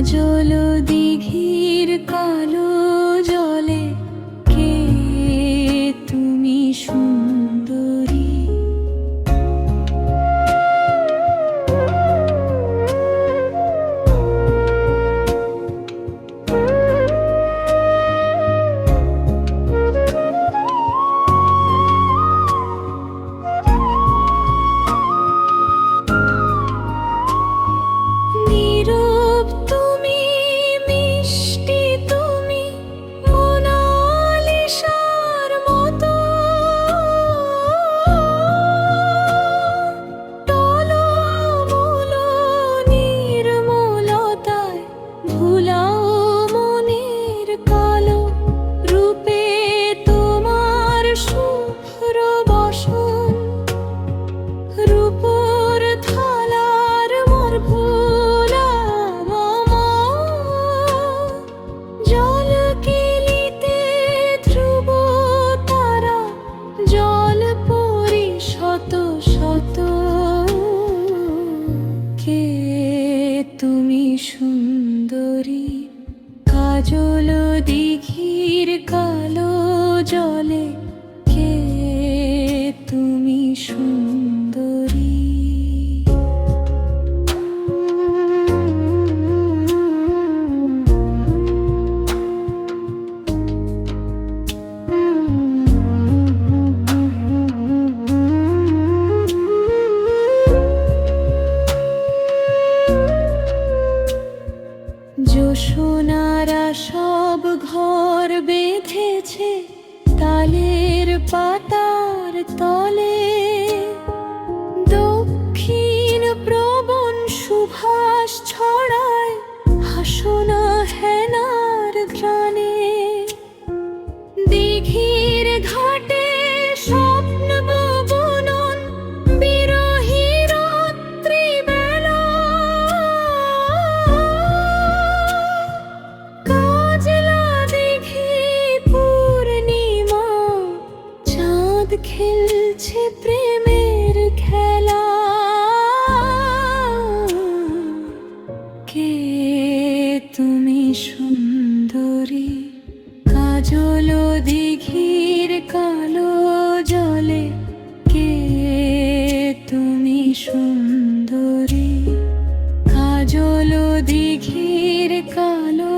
কাজল দিঘির কালো জলে কে তুমি সুন্দরী। নীরব তুমি, মিষ্টি তুমি, মোনালিসার মতো। টলমল নির্মলতায় ভুলাও মনের কালো। রূপে তোমার শুভ্র বসন, রূপর থালার মোর ভোলাম। জল কেলিতে ধ্রুব তারা, জল পরি শত শত। কে তুমি সুন্দরী, কাজল দিঘির কালো জলে কে তুমি সুন্দরী। জোছনারা সব ঘর বেঁধেছে তালের পাতার তলে। দক্ষিণ প্রবণ সুভাষ ছড়ায় হাসনা হেনার গ্রানে। দিঘির ঘাটে স্বপ্ন বুনন, বিরহী রাত্রিবেলা। কাজলা দিঘি পূর্ণিমা, চাঁদ খেলছে প্রেমের খেলা। কে তুমি সুন্দরী, কাজল দিঘির কালো জলে কে তুমি সুন্দরী। কাজল দিঘির কালো